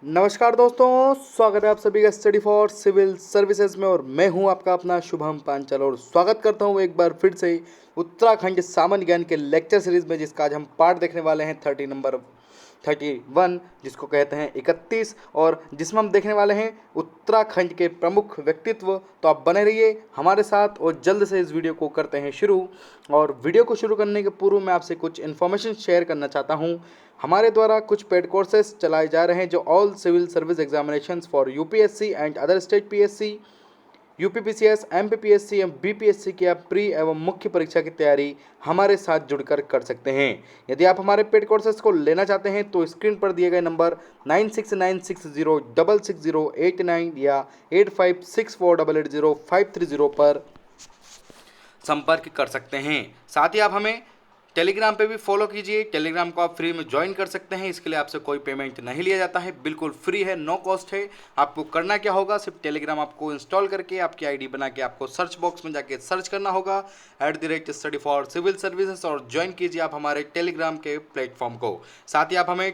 नमस्कार दोस्तों, स्वागत है आप सभी का स्टडी फॉर सिविल सर्विसेज में। और मैं हूं आपका अपना शुभम पांचाल और स्वागत करता हूं एक बार फिर से उत्तराखंड सामान्य ज्ञान के लेक्चर सीरीज में, जिसका आज हम पार्ट देखने वाले हैं 31, जिसको कहते हैं 31, और जिसमें हम देखने वाले हैं उत्तराखंड के प्रमुख व्यक्तित्व। तो आप बने रहिए हमारे साथ और जल्द से इस वीडियो को करते हैं शुरू। और वीडियो को शुरू करने के पूर्व मैं आपसे कुछ इन्फॉर्मेशन शेयर करना चाहता हूं। हमारे द्वारा कुछ पेड कोर्सेज चलाए जा रहे हैं जो all civil service examinations for UPSC and other state PSC, UPPCS, MPPSC एवं बीपीएससी की आप प्री एवं मुख्य परीक्षा की तैयारी हमारे साथ जुड़कर कर सकते हैं। यदि आप हमारे पेड कोर्सेज को लेना चाहते हैं तो स्क्रीन पर दिए गए नंबर 9696066089 या 8564880530 पर संपर्क कर सकते हैं। साथ ही आप हमें टेलीग्राम पे भी फॉलो कीजिए। टेलीग्राम को आप फ्री में ज्वाइन कर सकते हैं। इसके लिए आपसे कोई पेमेंट नहीं लिया जाता है, बिल्कुल फ्री है, नो कॉस्ट है। आपको करना क्या होगा, सिर्फ टेलीग्राम आपको इंस्टॉल करके आपकी आईडी बना के आपको सर्च बॉक्स में जाके सर्च करना होगा @study for civil services और ज्वाइन कीजिए आप हमारे टेलीग्राम के प्लेटफॉर्म को। साथ ही आप हमें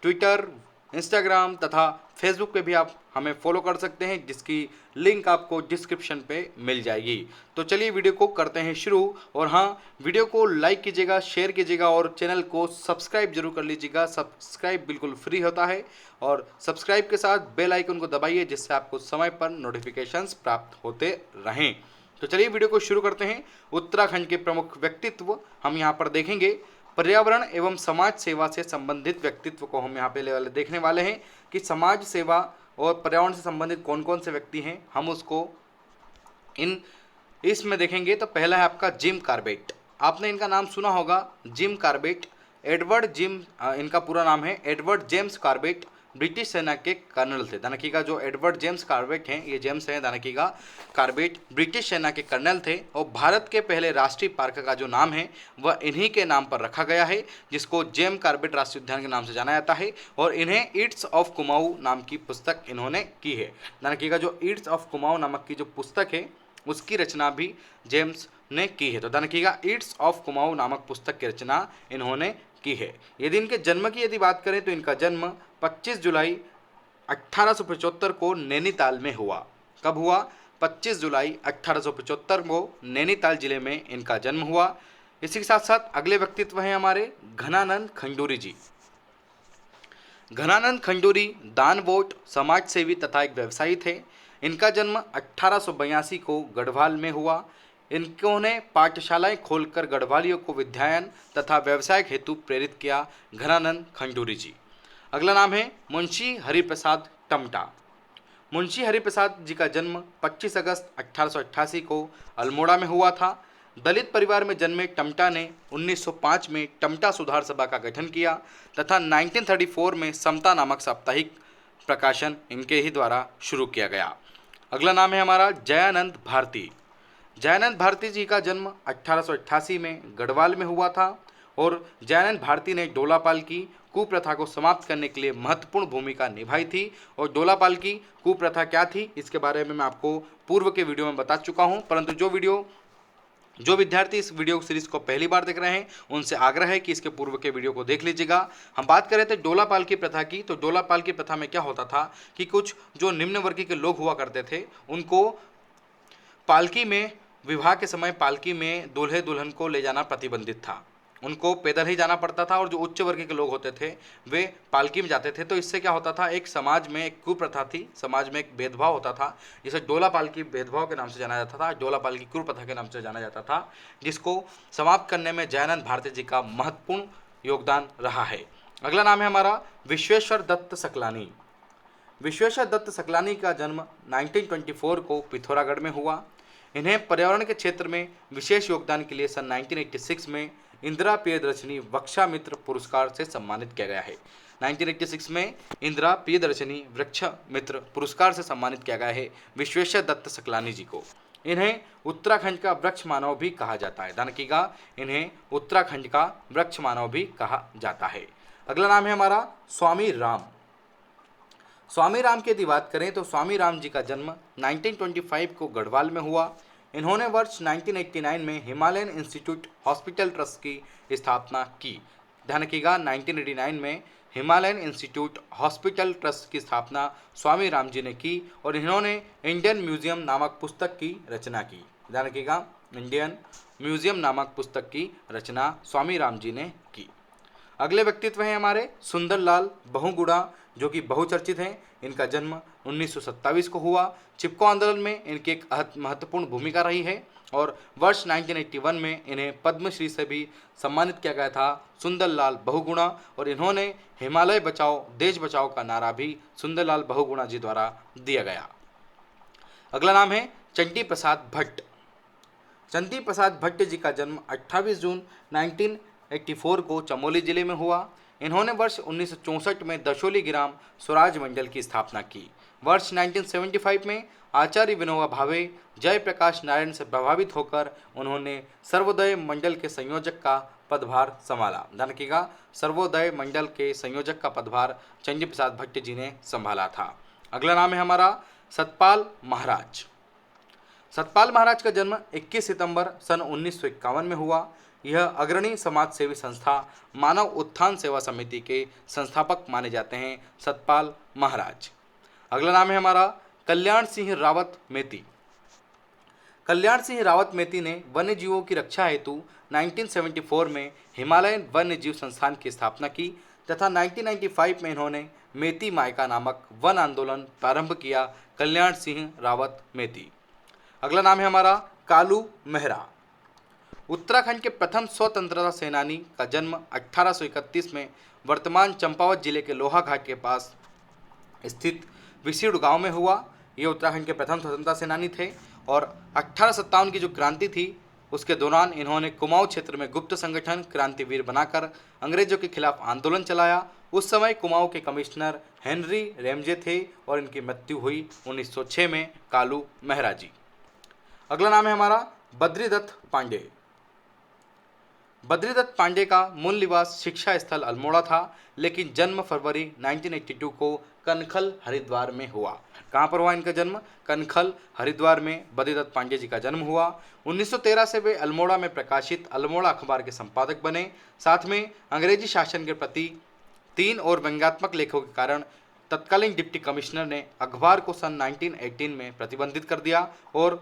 ट्विटर, इंस्टाग्राम तथा फेसबुक पे भी आप हमें फॉलो कर सकते हैं, जिसकी लिंक आपको डिस्क्रिप्शन पे मिल जाएगी। तो चलिए वीडियो को करते हैं शुरू। और हाँ, वीडियो को लाइक कीजिएगा, शेयर कीजिएगा और चैनल को सब्सक्राइब जरूर कर लीजिएगा। सब्सक्राइब बिल्कुल फ्री होता है और सब्सक्राइब के साथ बेल आइकन को दबाइए, जिससे आपको समय पर नोटिफिकेशंस प्राप्त होते रहें। तो चलिए वीडियो को शुरू करते हैं। उत्तराखंड के प्रमुख व्यक्तित्व हम यहाँ पर देखेंगे। पर्यावरण एवं समाज सेवा से संबंधित व्यक्तित्व को हम यहाँ पे लेवल देखने वाले हैं कि समाज सेवा और पर्यावरण से संबंधित कौन कौन से व्यक्ति हैं, हम उसको इसमें देखेंगे। तो पहला है आपका जिम कार्बेट। आपने इनका नाम सुना होगा, जिम कार्बेट। इनका पूरा नाम है एडवर्ड जेम्स कार्बेट। ब्रिटिश सेना के कर्नल थे। ध्यान रखिएगा, जो एडवर्ड जेम्स कार्बेट हैं, ये जेम्स हैं, ध्यान रखिएगा, कार्बेट ब्रिटिश सेना के कर्नल थे। और भारत के पहले राष्ट्रीय पार्क का जो नाम है वह इन्हीं के नाम पर रखा गया है, जिसको जेम कार्बेट राष्ट्रीय उद्यान के नाम से जाना जाता है। और इन्हें ईट्स ऑफ कुमाऊं नाम की पुस्तक इन्होंने की है। ध्यान रखिएगा, जो ईट्स ऑफ कुमाऊं नामक की जो पुस्तक है उसकी रचना भी जेम्स ने की है। तो ध्यान रखिएगा, ईट्स ऑफ कुमाऊं नामक पुस्तक की रचना इन्होंने की है। यदि इनके जन्म की यदि बात करें तो इनका जन्म 25 जुलाई 1875 को नैनीताल में हुआ। कब हुआ? 25 जुलाई 1875 को नैनीताल जिले में इनका जन्म हुआ। इसी के साथ साथ अगले व्यक्तित्व हैं हमारे घनानंद खंडूरी जी। घनानंद खंडूरी दानवोट, समाज सेवी तथा एक व्यवसायी थे। इनका जन्म 1882 को गढ़वाल में हुआ। इन्होंने पाठशालाएं खोलकर गढ़वालियों को विद्यायन तथा व्यवसाय हेतु प्रेरित किया। घनानंद खंडूरी जी। अगला नाम है मुंशी हरिप्रसाद टमटा। मुंशी हरिप्रसाद जी का जन्म 25 अगस्त 1888 को अल्मोड़ा में हुआ था। दलित परिवार में जन्मे टमटा ने 1905 में टमटा सुधार सभा का गठन किया तथा 1934 में समता नामक साप्ताहिक प्रकाशन इनके ही द्वारा शुरू किया गया। अगला नाम है हमारा जयानंद भारती। जयानंद भारती जी का जन्म 1888 में गढ़वाल में हुआ था। और जयानंद भारती ने डोलापाल की कुप्रथा को समाप्त करने के लिए महत्वपूर्ण भूमिका निभाई थी। और डोलापाल की कुप्रथा क्या थी, इसके बारे में मैं आपको पूर्व के वीडियो में बता चुका हूं, परंतु जो विद्यार्थी इस वीडियो सीरीज को पहली बार देख रहे हैं उनसे आग्रह है कि इसके पूर्व के वीडियो को देख लीजिएगा। हम बात कर रहे थे डोलापाल की प्रथा की। तो डोलापाल की प्रथा में क्या होता था कि कुछ जो निम्न वर्गीय के लोग हुआ करते थे, उनको पालकी में, विवाह के समय पालकी में दूल्हे दुल्हन को ले जाना प्रतिबंधित था। उनको पैदल ही जाना पड़ता था। और जो उच्च वर्ग के लोग होते थे वे पालकी में जाते थे। तो इससे क्या होता था, एक समाज में एक कुप्रथा थी, समाज में एक भेदभाव होता था, जिसे डोलापाल की भेदभाव के नाम से जाना जाता था, डोलापाल की कुप्रथा के नाम से जाना जाता था, जिसको समाप्त करने में जयानंद भारती जी का महत्वपूर्ण योगदान रहा है। अगला नाम है हमारा विश्वेश्वर दत्त सकलानी। विश्वेश्वर दत्त सकलानी का जन्म 1924 को पिथौरागढ़ में हुआ। इन्हें पर्यावरण के क्षेत्र में विशेष योगदान के लिए सन 1986 में इंदिरा प्रियदर्शनी वृक्षा मित्र पुरस्कार से सम्मानित किया गया है। 1986 में इंदिरा प्रियदर्शनी वृक्षा मित्र पुरस्कार से सम्मानित किया गया है विश्वेश्वर दत्त सकलानी जी को। इन्हें उत्तराखंड का वृक्ष मानव भी कहा जाता है। ध्यान रखिएगा, इन्हें उत्तराखंड का वृक्ष मानव भी कहा जाता है। अगला नाम है हमारा स्वामी राम। स्वामी राम की यदि बात करें तो स्वामी राम जी का जन्म 1925 को गढ़वाल में हुआ। इन्होंने वर्ष 1989 में हिमालयन इंस्टीट्यूट हॉस्पिटल ट्रस्ट की स्थापना की। ध्यान रखिएगा, 1989 में हिमालयन इंस्टीट्यूट हॉस्पिटल ट्रस्ट की स्थापना स्वामी राम जी ने की और इन्होंने इंडियन म्यूजियम नामक पुस्तक की रचना की। ध्यान रखिएगा, इंडियन म्यूजियम नामक पुस्तक की रचना स्वामी राम जी ने की। अगले व्यक्तित्व हैं हमारे सुंदरलाल बहुगुणा, जो कि बहुचर्चित हैं। इनका जन्म 1927 को हुआ। चिपको आंदोलन में इनकी एक महत्वपूर्ण भूमिका रही है और वर्ष 1981 में इन्हें पद्मश्री से भी सम्मानित किया गया था, सुंदरलाल बहुगुणा। और इन्होंने हिमालय बचाओ देश बचाओ का नारा भी सुंदरलाल बहुगुणा जी द्वारा दिया गया। अगला नाम है चंटी प्रसाद भट्ट। चंटी प्रसाद भट्ट जी का जन्म 28 जून 1984 को चमोली जिले में हुआ। इन्होंने वर्ष 1964 में दशोली ग्राम स्वराज मंडल की स्थापना की। वर्ष 1975 में आचार्य विनोबा भावे जयप्रकाश नारायण से प्रभावित होकर उन्होंने सर्वोदय मंडल के संयोजक का पदभार संभाला। ध्यान रखिएगा, सर्वोदय मंडल के संयोजक का पदभार चंडी प्रसाद भट्ट जी ने संभाला था। अगला नाम है हमारा सतपाल महाराज। सतपाल महाराज का जन्म 21 सितंबर सन 1951 में हुआ। यह अग्रणी समाज सेवी संस्था मानव उत्थान सेवा समिति के संस्थापक माने जाते हैं, सतपाल महाराज। अगला नाम है हमारा कल्याण सिंह रावत मेती। कल्याण सिंह रावत मेती ने वन्य जीवों की रक्षा हेतु 1974 में हिमालयन वन्य जीव संस्थान की स्थापना की तथा 1995 में इन्होंने मेती मायका नामक वन आंदोलन प्रारंभ किया। कल्याण सिंह रावत मेती। अगला नाम है हमारा कालू मेहरा। उत्तराखंड के प्रथम स्वतंत्रता सेनानी का जन्म 1831 में वर्तमान चंपावत जिले के लोहाघाट के पास स्थित विसीड़ गांव में हुआ। ये उत्तराखंड के प्रथम स्वतंत्रता सेनानी थे और 1857 की जो क्रांति थी उसके दौरान इन्होंने कुमाऊं क्षेत्र में गुप्त संगठन क्रांतिवीर बनाकर अंग्रेजों के खिलाफ आंदोलन चलाया। उस समय कुमाऊं के कमिश्नर हेनरी रेमजे थे और इनकी मृत्यु हुई 1906 में। कालू मेहरा जी। अगला नाम है हमारा बद्रीदत्त पांडे। बद्रीदत्त पांडे का मूल निवास शिक्षा स्थल अल्मोड़ा था, लेकिन जन्म फरवरी 1982 को कनखल हरिद्वार में हुआ। कहाँ पर हुआ इनका जन्म? कनखल हरिद्वार में बद्रीदत्त पांडे जी का जन्म हुआ। 1913 से वे अल्मोड़ा में प्रकाशित अल्मोड़ा अखबार के संपादक बने। साथ में अंग्रेजी शासन के प्रति 3 और व्यंग्यात्मक लेखों के कारण तत्कालीन डिप्टी कमिश्नर ने अखबार को सन 1918 में प्रतिबंधित कर दिया और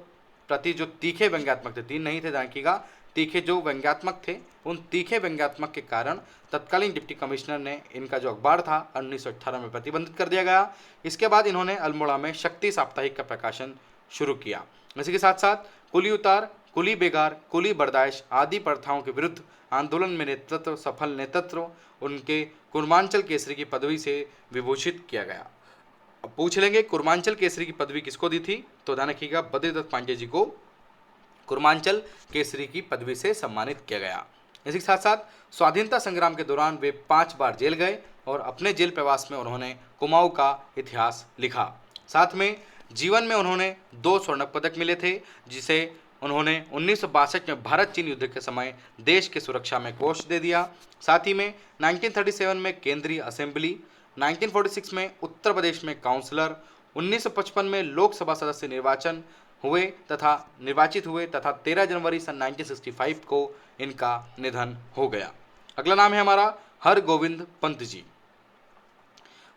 प्रति जो तीखे व्यंग्यात्मक थे, 3 नहीं थे, देखिएगा, तीखे जो व्यंग्यात्मक थे, उन तीखे व्यंग्यात्मक के कारण तत्कालीन डिप्टी कमिश्नर ने इनका जो अखबार था 1918 में प्रतिबंधित कर दिया गया। इसके बाद इन्होंने अल्मोड़ा में शक्ति साप्ताहिक का प्रकाशन शुरू किया। इसी के साथ साथ कुली उतार, कुली बेगार, कुली बर्दाश्त आदि प्रथाओं के विरुद्ध आंदोलन में सफल नेतृत्व उनके कुर्मांचल केसरी की पदवी से विभूषित किया गया। अब पूछ लेंगे कुर्मांचल केसरी की पदवी किसको दी थी? तो ध्यान रखिएगा, बद्रीदत्त पांडे जी को कुर्मांचल केसरी की पदवी से सम्मानित किया गया। इसी के साथ साथ स्वाधीनता संग्राम के दौरान वे 5 बार जेल गए और अपने जेल प्रवास में उन्होंने कुमाऊं का इतिहास लिखा। साथ में जीवन में उन्होंने 2 स्वर्ण पदक मिले थे, जिसे उन्होंने 1962 में भारत चीन युद्ध के समय देश की सुरक्षा में कोष दे दिया। साथ ही में 1937 में केंद्रीय असेंबली, 1946 में उत्तर प्रदेश में काउंसलर, 1955 में लोकसभा सदस्य निर्वाचित हुए तथा 13 जनवरी सन 1965 को इनका निधन हो गया। अगला नाम है हमारा हरगोविंद पंत जी।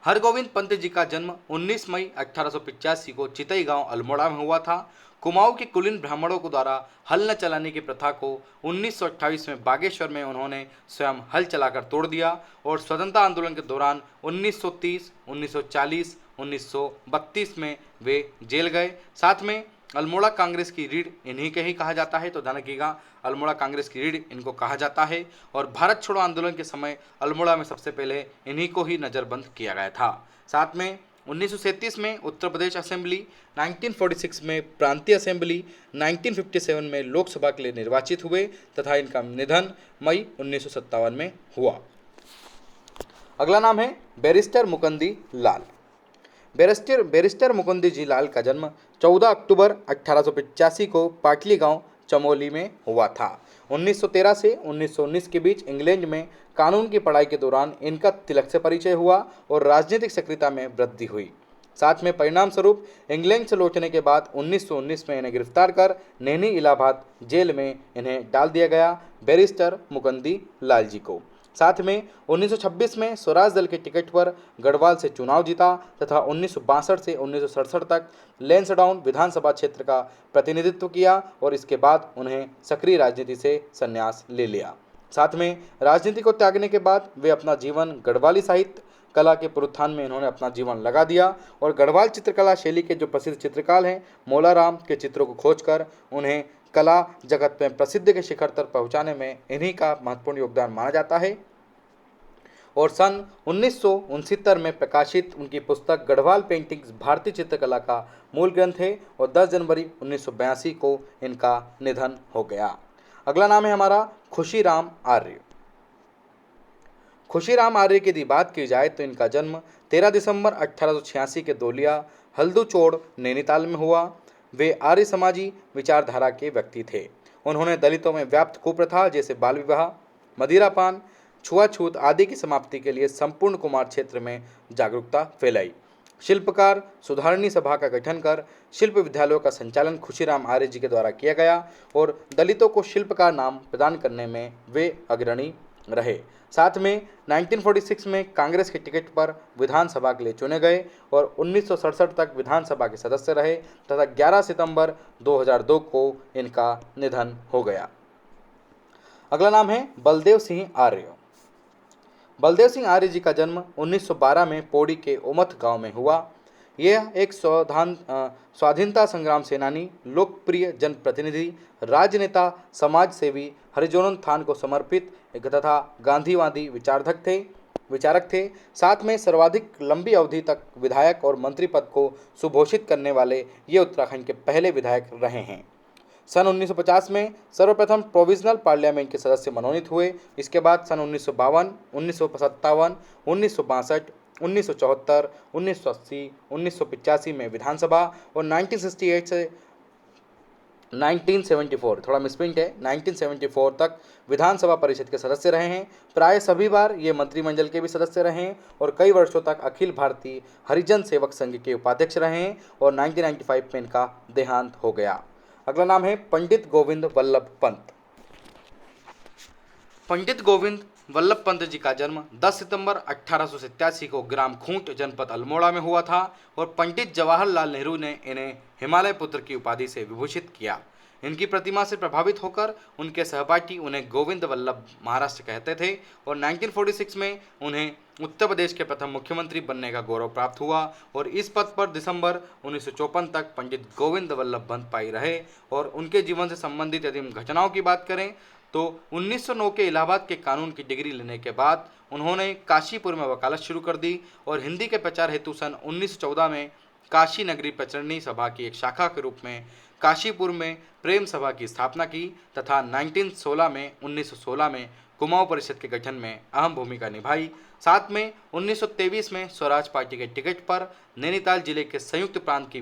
हरगोविंद पंत जी का जन्म 19 मई 1885 को चितई गांव अल्मोड़ा में हुआ था। कुमाऊं के कुलीन ब्राह्मणों को द्वारा हल न चलाने की प्रथा को 1928 में बागेश्वर में उन्होंने स्वयं हल चलाकर तोड़ दिया और स्वतंत्रता आंदोलन के दौरान 1930, 1940, 1932 में वे जेल गए। साथ में अल्मोड़ा कांग्रेस की रीढ़ इन्हीं के ही कहा जाता है, तो ध्यान रखिएगा, अल्मोड़ा कांग्रेस की रीढ़ इनको कहा जाता है। और भारत छोड़ो आंदोलन के समय अल्मोड़ा में सबसे पहले इन्हीं को ही नज़रबंद किया गया था। साथ में 1937 में उत्तर प्रदेश असेंबली, 1946 में प्रांतीय असेंबली, 1957 में लोकसभा के लिए निर्वाचित हुए तथा इनका निधन मई 1957 में हुआ। अगला नाम है बैरिस्टर मुकुंदी लाल। बैरिस्टर मुकुंदी जी लाल का जन्म 14 अक्टूबर 1885 को पाटली गांव चमोली में हुआ था। 1913 से 1919 के बीच इंग्लैंड में कानून की पढ़ाई के दौरान इनका तिलक से परिचय हुआ और राजनीतिक सक्रियता में वृद्धि हुई। साथ में परिणाम स्वरूप इंग्लैंड से लौटने के बाद 1919 में इन्हें गिरफ्तार कर नैनी इलाहाबाद जेल में इन्हें डाल दिया गया, बैरिस्टर मुकुंदी लाल जी को। साथ में 1926 में स्वराज दल के टिकट पर गढ़वाल से चुनाव जीता तथा 1962 से 1967 तक लैंसडाउन विधानसभा क्षेत्र का प्रतिनिधित्व किया और इसके बाद उन्हें सक्रिय राजनीति से संन्यास ले लिया। साथ में राजनीति को त्यागने के बाद वे अपना जीवन गढ़वाली साहित्य कला के पुनरुत्थान में इन्होंने अपना जीवन लगा दिया और गढ़वाल चित्रकला शैली के जो प्रसिद्ध चित्रकार हैं मोलाराम के चित्रों को खोजकर उन्हें कला जगत में प्रसिद्ध के शिखर तक पहुंचाने में इन्हीं का महत्वपूर्ण योगदान माना जाता है। और सन 1969 में प्रकाशित उनकी पुस्तक गढ़वाल पेंटिंग्स भारतीय चित्रकला का मूल ग्रंथ है और 10 जनवरी 1982 को इनका निधन हो गया। अगला नाम है हमारा खुशीराम आर्य। खुशीराम आर्य की यदि बात की जाए तो इनका जन्म 13 दिसंबर 1886 के दोलिया हल्दूचोड़ नैनीताल में हुआ। वे आर्य समाजी विचारधारा के व्यक्ति थे। उन्होंने दलितों में व्याप्त कुप्रथा जैसे बाल विवाह, मदिरापान, छुआछूत आदि की समाप्ति के लिए संपूर्ण कुमार क्षेत्र में जागरूकता फैलाई। शिल्पकार सुधारणी सभा का गठन कर शिल्प विद्यालयों का संचालन खुशीराम आर्य जी के द्वारा किया गया और दलितों को शिल्पकार नाम प्रदान करने में वे अग्रणी रहे। साथ में 1946 में कांग्रेस के टिकट पर विधानसभा के लिए चुने गए और 1967 तक विधानसभा के सदस्य रहे तथा 11 सितंबर 2002 को इनका निधन हो गया। अगला नाम है बलदेव सिंह आर्य। बलदेव सिंह आर्य जी का जन्म 1912 में पौड़ी के उमथ गांव में हुआ। यह एक स्वाधीनता संग्राम सेनानी, लोकप्रिय जनप्रतिनिधि, राजनेता, समाज सेवी, हरिजनोत्थान को समर्पित तथा गांधीवादी विचारक थे। साथ में सर्वाधिक लंबी अवधि तक विधायक और मंत्री पद को सुभूषित करने वाले ये उत्तराखंड के पहले विधायक रहे हैं। सन 1950 में सर्वप्रथम प्रोविजनल पार्लियामेंट के सदस्य मनोनीत हुए। इसके बाद सन 1952, 1957, 1962, 1974, 1980, 1985 में विधानसभा और 1968 से 1974 थोड़ा मिसप्रिंट है 1974 तक विधानसभा परिषद के सदस्य रहे हैं। प्राय सभी बार ये मंत्रिमंडल के भी सदस्य रहे हैं और कई वर्षों तक अखिल भारतीय हरिजन सेवक संघ के उपाध्यक्ष रहे हैं और 1995 में इनका देहांत हो गया। अगला नाम है पंडित गोविंद वल्लभ पंत। पंडित गोविंद वल्लभ पंत जी का जन्म 10 सितंबर 1887 को ग्राम खूंट जनपद अल्मोड़ा में हुआ था और पंडित जवाहरलाल नेहरू ने इन्हें हिमालय पुत्र की उपाधि से विभूषित किया। इनकी प्रतिमा से प्रभावित होकर उनके सहपाठी उन्हें गोविंद वल्लभ महाराष्ट्र कहते थे और 1946 में उन्हें उत्तर प्रदेश के प्रथम मुख्यमंत्री बनने का गौरव प्राप्त हुआ और इस पद पर दिसंबर 1954 तक पंडित गोविंद वल्लभ पंत पाई रहे। और उनके जीवन से संबंधित यदि हम घटनाओं की बात करें तो 1909 के इलाहाबाद के कानून की डिग्री लेने के बाद उन्होंने काशीपुर में वकालत शुरू कर दी और हिंदी के प्रचार हेतु सन 1914 में काशी नगरी प्रचरणी सभा की एक शाखा के रूप में काशीपुर में प्रेम सभा की स्थापना की तथा 1916 में कुमाऊं परिषद के गठन में अहम भूमिका निभाई। साथ में 1923 में स्वराज पार्टी के टिकट पर नैनीताल जिले के संयुक्त प्रांत की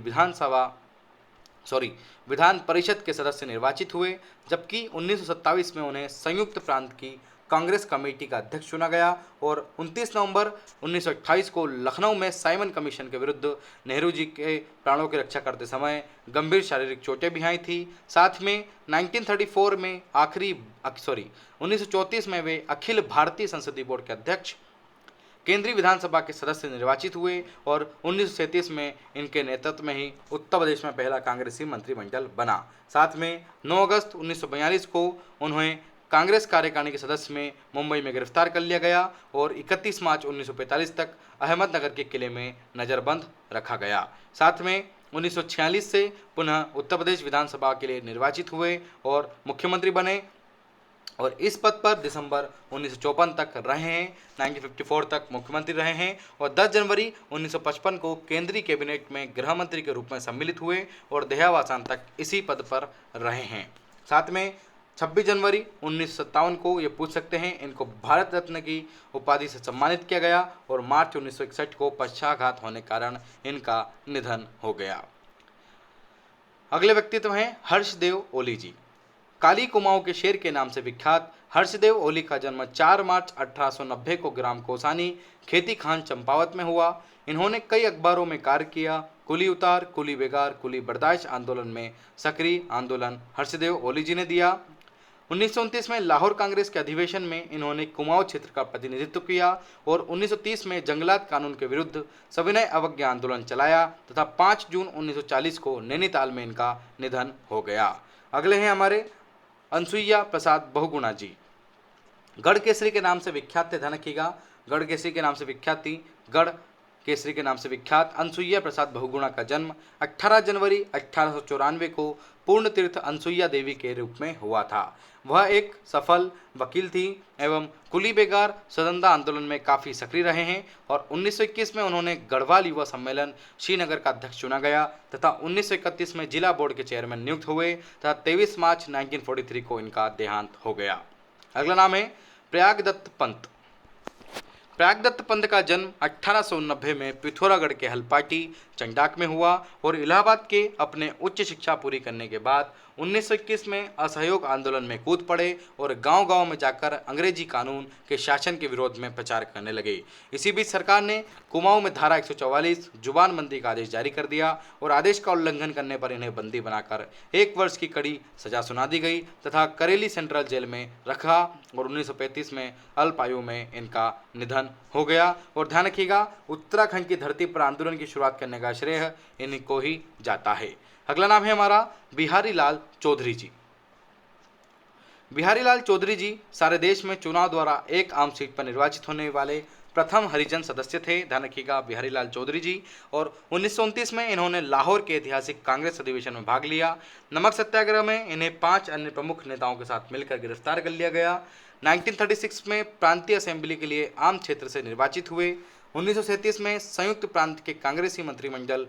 विधान परिषद के सदस्य निर्वाचित हुए, जबकि 1927 में उन्हें संयुक्त प्रांत की कांग्रेस कमेटी का अध्यक्ष चुना गया और 29 नवंबर 1928 को लखनऊ में साइमन कमीशन के विरुद्ध नेहरू जी के प्राणों की रक्षा करते समय गंभीर शारीरिक चोटें भी आई थी। साथ में 1934 में वे अखिल भारतीय संसदीय बोर्ड के अध्यक्ष, केंद्रीय विधानसभा के सदस्य निर्वाचित हुए और 1937 में इनके नेतृत्व में ही उत्तर प्रदेश में पहला कांग्रेसी मंत्रिमंडल बना। साथ में 9 अगस्त 1942 को उन्हें कांग्रेस कार्यकारिणी के सदस्य में मुंबई में गिरफ्तार कर लिया गया और 31 मार्च 1945 तक अहमदनगर के किले में नज़रबंद रखा गया। साथ में 1946 से पुनः उत्तर प्रदेश विधानसभा के लिए निर्वाचित हुए और मुख्यमंत्री बने और इस पद पर दिसंबर 1954 तक रहे हैं। 1954 तक मुख्यमंत्री रहे हैं और 10 जनवरी 1955 को केंद्रीय कैबिनेट में गृह मंत्री के रूप में सम्मिलित हुए और देहावसान तक इसी पद पर रहे हैं। साथ में 26 जनवरी 1957 को ये पूछ सकते हैं, इनको भारत रत्न की उपाधि से सम्मानित किया गया और मार्च 1961 को पक्षाघात होने के कारण इनका निधन हो गया। अगले व्यक्तित्व हैं हर्षदेव ओली जी। काली कुमाऊं के शेर के नाम से विख्यात हर्षदेव ओली का जन्म 4 मार्च 1890 को ग्राम कोसानी, खेती खान, चंपावत में हुआ। इन्होंने कई अखबारों में कार्य किया। कुली उतार, कुली बेगार, कुली बर्दाश्त आंदोलन में सक्रिय आंदोलन हर्षदेव ओली जी ने दिया। 1929 में लाहौर कांग्रेस के अधिवेशन में इन्होंने कुमाऊं क्षेत्र का प्रतिनिधित्व किया और 1930 में जंगलात कानून के विरुद्ध सविनय अवज्ञा आंदोलन चलाया तथा 5 जून 1940 को नैनीताल में इनका निधन हो गया। अगले हैं हमारे अनसुईया प्रसाद बहुगुणा जी। गढ़ केसरी के नाम से विख्यात थे, ध्यान रखिएगा, गढ़ केसरी के नाम से विख्यात थी। गढ़ केसरी के नाम से विख्यात अनसुईया प्रसाद बहुगुणा का जन्म 18 जनवरी 1894 को पूर्ण तीर्थ अनसुईया देवी के रूप में हुआ था। वह एक सफल वकील थी एवं कुली बेगार स्वतंत्रता आंदोलन में काफ़ी सक्रिय रहे हैं और 1921 में उन्होंने गढ़वाल युवा सम्मेलन श्रीनगर का अध्यक्ष चुना गया तथा 1931 में जिला बोर्ड के चेयरमैन नियुक्त हुए तथा 23 मार्च 1943 को इनका देहांत हो गया। अगला नाम है प्रयागदत्त पंत। प्रयागदत्त पंत का जन्म 1890 में पिथौरागढ़ के हल्पाटी चंडाक में हुआ और इलाहाबाद के अपने उच्च शिक्षा पूरी करने के बाद 1921 में असहयोग आंदोलन में कूद पड़े और गांव-गांव में जाकर अंग्रेजी कानून के शासन के विरोध में प्रचार करने लगे। इसी बीच सरकार ने कुमाऊं में धारा 144 जुबानबंदी का आदेश जारी कर दिया और आदेश का उल्लंघन करने पर इन्हें बंदी बनाकर 1 वर्ष की कड़ी सजा सुना दी गई तथा करेली सेंट्रल जेल में रखा और 1935 में अल्प आयु में इनका निधन हो गया। और ध्यान रखिएगा, उत्तराखंड की धरती पर आंदोलन की शुरुआत करने का श्रेय इनको ही जाता है। अगला नाम है हमारा बिहारी लाल चौधरी जी। बिहारी लाल चौधरी जी सारे देश में चुनाव द्वारा एक आम सीट पर निर्वाचित होने वाले प्रथम हरिजन सदस्य थे। ध्यान रखिएगा, बिहारी लाल चौधरी जी। और 1929 में इन्होंने लाहौर के ऐतिहासिक कांग्रेस अधिवेशन में भाग लिया। नमक सत्याग्रह में इन्हें 5 अन्य प्रमुख नेताओं के साथ मिलकर गिरफ्तार कर लिया गया। 1936 में प्रांतीय असेंबली के लिए आम क्षेत्र से निर्वाचित हुए। 1937 में संयुक्त प्रांत के कांग्रेसी मंत्रिमंडल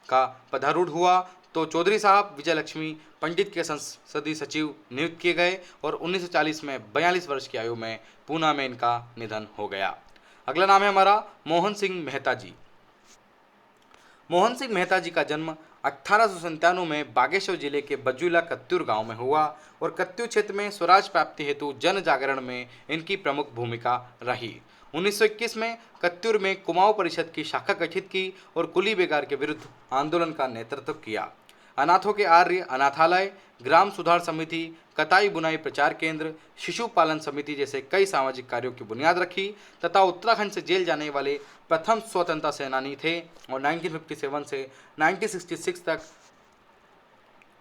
का पदारूढ़ हुआ तो चौधरी साहब विजय लक्ष्मी पंडित के संसदीय सचिव नियुक्त किए गए और 1940 में 42 वर्ष की आयु में पूना में इनका निधन हो गया। अगला नाम है हमारा मोहन सिंह मेहता जी। मोहन सिंह मेहता जी का जन्म 1897 में बागेश्वर जिले के बजुला कत्यूर गांव में हुआ और कत्यूर क्षेत्र में स्वराज प्राप्ति हेतु जन जागरण में इनकी प्रमुख भूमिका रही। 1921 में कत्यूर में कुमाऊं परिषद की शाखा गठित की और कुली बेगार के विरुद्ध आंदोलन का नेतृत्व किया। अनाथों के आर्य अनाथालय, ग्राम सुधार समिति, कताई बुनाई प्रचार केंद्र, शिशु पालन समिति जैसे कई सामाजिक कार्यों की बुनियाद रखी तथा उत्तराखंड से जेल जाने वाले प्रथम स्वतंत्रता सेनानी थे और 1957 से 1966 तक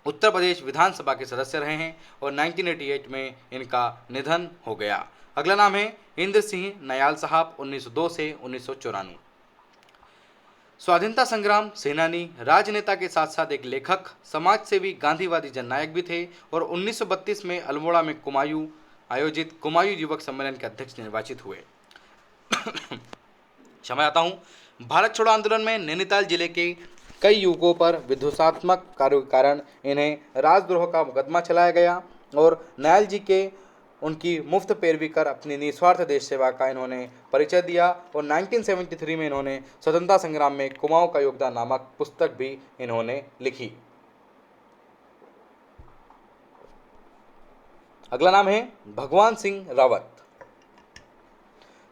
उत्तर प्रदेश विधानसभा के सदस्य रहे हैं और 1988 में इनका निधन हो गया। अगला नाम है इंद्र सिंह नयाल साहब, 1902 से 1994। स्वाधीनता संग्राम सेनानी, राजनेता के साथ साथ एक लेखक, समाजसेवी, गांधीवादी जननायक भी थे और 1932 में अल्मोड़ा में कुमायूं आयोजित कुमायूं युवक सम्मेलन के अध्यक्ष निर्वाचित हुए। क्षमा चाहता हूँ। भारत छोड़ो आंदोलन में नैनीताल जिले के कई युवकों पर विध्वंसात्मक कार्यों के कारण इन्हें राजद्रोह का मुकदमा चलाया गया और नयाल जी के उनकी मुफ्त पैरवी कर अपनी निस्वार्थ देश सेवा का इन्होंने परिचय दिया और 1973 में इन्होंने स्वतंत्रता संग्राम में कुमाऊं का योगदान नामक पुस्तक भी इन्होंने लिखी। अगला नाम है भगवान सिंह रावत।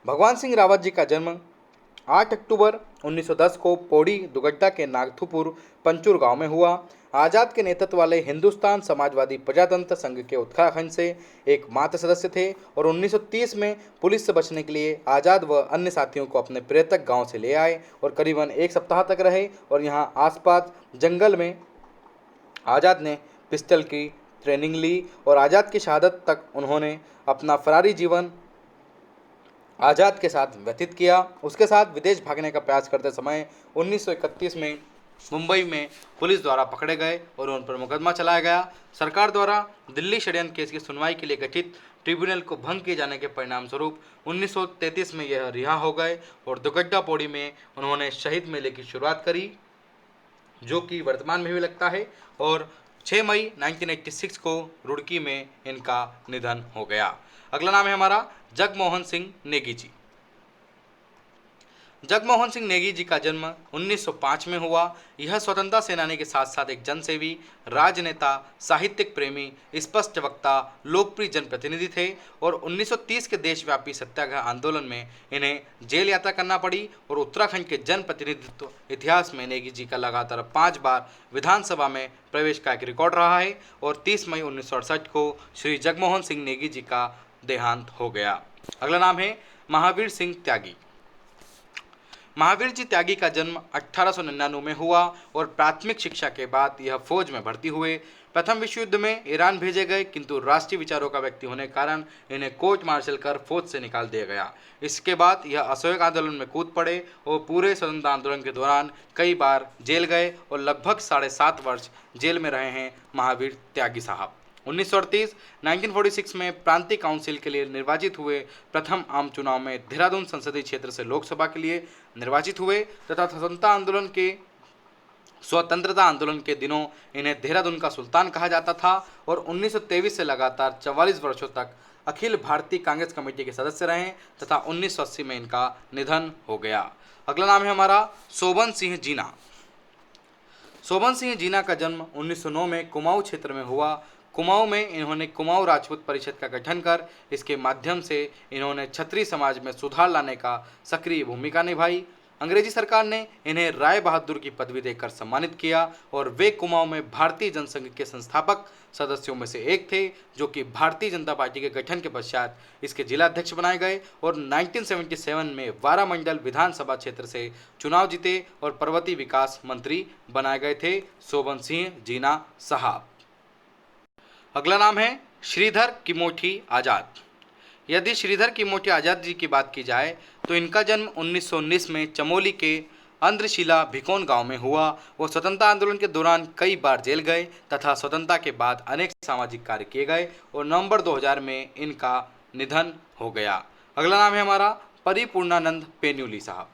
भगवान सिंह रावत जी का जन्म 8 अक्टूबर 1910 को पौड़ी दुगड्डा के नागथुपुर पंचूर गांव में हुआ। आज़ाद के नेतृत्व वाले हिंदुस्तान समाजवादी प्रजातंत्र संघ के उत्तराखंड से एक मात्र सदस्य थे और 1930 में पुलिस से बचने के लिए आज़ाद व अन्य साथियों को अपने प्रेतक गांव से ले आए और करीबन 1 सप्ताह तक रहे और यहां आसपास जंगल में आज़ाद ने पिस्टल की ट्रेनिंग ली और आज़ाद की शहादत तक उन्होंने अपना फरारी जीवन आज़ाद के साथ व्यतीत किया। उसके साथ विदेश भागने का प्रयास करते समय 1931 में मुंबई में पुलिस द्वारा पकड़े गए और उन पर मुकदमा चलाया गया। सरकार द्वारा दिल्ली षड्यंत्र केस की सुनवाई के लिए गठित ट्रिब्यूनल को भंग किए जाने के परिणाम स्वरूप 1933 में यह रिहा हो गए और दुगड्डा पौड़ी में उन्होंने शहीद मेले की शुरुआत करी, जो कि वर्तमान में भी लगता है और 6 मई 1986 को रुड़की में इनका निधन हो गया। अगला नाम है हमारा जगमोहन सिंह नेगी जी। जगमोहन सिंह नेगी जी का जन्म 1905 में हुआ। यह स्वतंत्रता सेनानी के साथ साथ एक जनसेवी, राजनेता, साहित्यिक प्रेमी, स्पष्ट वक्ता, लोकप्रिय जनप्रतिनिधि थे और 1930 के देशव्यापी सत्याग्रह आंदोलन में इन्हें जेल यात्रा करना पड़ी और उत्तराखंड के जनप्रतिनिधित्व इतिहास में नेगी जी का लगातार 5 बार विधानसभा में प्रवेश का एक रिकॉर्ड रहा है और 30 मई 1968 को श्री जगमोहन सिंह नेगी जी का देहांत हो गया। अगला नाम है महावीर सिंह त्यागी। महावीर जी त्यागी का जन्म 1899 में हुआ और प्राथमिक शिक्षा के बाद यह फौज में भर्ती हुए। प्रथम विश्व युद्ध में ईरान भेजे गए, किंतु राष्ट्रीय विचारों का व्यक्ति होने के कारण इन्हें कोर्ट मार्शल कर फौज से निकाल दिया गया। इसके बाद यह असहयोग आंदोलन में कूद पड़े और पूरे स्वतंत्रता आंदोलन के दौरान कई बार जेल गए और लगभग 7.5 वर्ष जेल में रहे हैं महावीर त्यागी साहब। 1946 में प्रांतीय काउंसिल के लिए निर्वाचित हुए। प्रथम आम चुनाव में देहरादून संसदीय क्षेत्र से लोकसभा के लिए निर्वाचित हुए तथा स्वतंत्रता आंदोलन के दिनों इन्हें देहरादून का सुल्तान कहा जाता था और 1923 से लगातार 44 वर्षों तक अखिल भारतीय कांग्रेस कमेटी के सदस्य रहे तथा 1980 में इनका निधन हो गया। अगला नाम है हमारा शोभन सिंह जीना। शोभन सिंह जीना का जन्म 1909 में कुमाऊं क्षेत्र में हुआ। कुमाऊं में इन्होंने कुमाऊं राजपूत परिषद का गठन कर इसके माध्यम से इन्होंने क्षत्रिय समाज में सुधार लाने का सक्रिय भूमिका निभाई। अंग्रेजी सरकार ने इन्हें राय बहादुर की पदवी देकर सम्मानित किया और वे कुमाऊं में भारतीय जनसंघ के संस्थापक सदस्यों में से एक थे, जो कि भारतीय जनता पार्टी के गठन के पश्चात इसके जिलाध्यक्ष बनाए गए और 1977 में वारा मंडल विधानसभा क्षेत्र से चुनाव जीते और पर्वतीय विकास मंत्री बनाए गए थे शोभन सिंह जीना साहब। अगला नाम है श्रीधर किमोठी आज़ाद। यदि श्रीधर किमोठी आज़ाद जी की बात की जाए तो इनका जन्म 1919 में चमोली के अंद्रशिला भिकोन गांव में हुआ। वो स्वतंत्रता आंदोलन के दौरान कई बार जेल गए तथा स्वतंत्रता के बाद अनेक सामाजिक कार्य किए गए और नवंबर 2000 में इनका निधन हो गया। अगला नाम है हमारा परिपूर्णानंद पेन्यूली साहब।